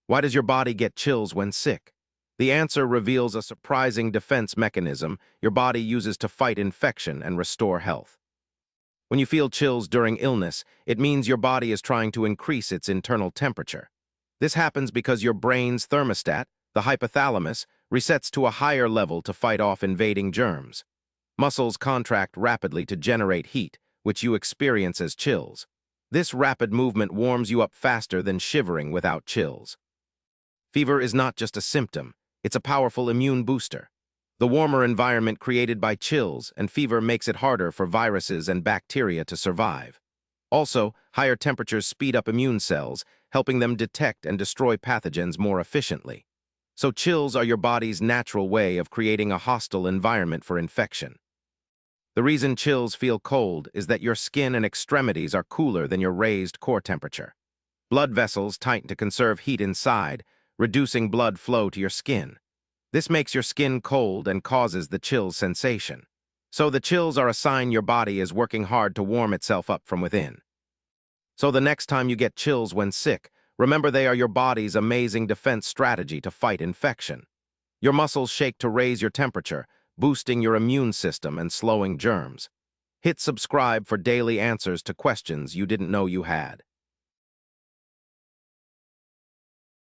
Why does your body get chills when sick? The answer reveals a surprising defense mechanism your body uses to fight infection and restore health. When you feel chills during illness, it means your body is trying to increase its internal temperature. This happens because your brain's thermostat, the hypothalamus, resets to a higher level to fight off invading germs. Muscles contract rapidly to generate heat, which you experience as chills. This rapid movement warms you up faster than shivering without chills. Fever is not just a symptom, it's a powerful immune booster. The warmer environment created by chills and fever makes it harder for viruses and bacteria to survive. Also, higher temperatures speed up immune cells, helping them detect and destroy pathogens more efficiently. So chills are your body's natural way of creating a hostile environment for infection. The reason chills feel cold is that your skin and extremities are cooler than your raised core temperature. Blood vessels tighten to conserve heat inside, reducing blood flow to your skin. This makes your skin cold and causes the chills sensation. So the chills are a sign your body is working hard to warm itself up from within. So the next time you get chills when sick, remember they are your body's amazing defense strategy to fight infection. Your muscles shake to raise your temperature, boosting your immune system and slowing germs. Hit subscribe for daily answers to questions you didn't know you had.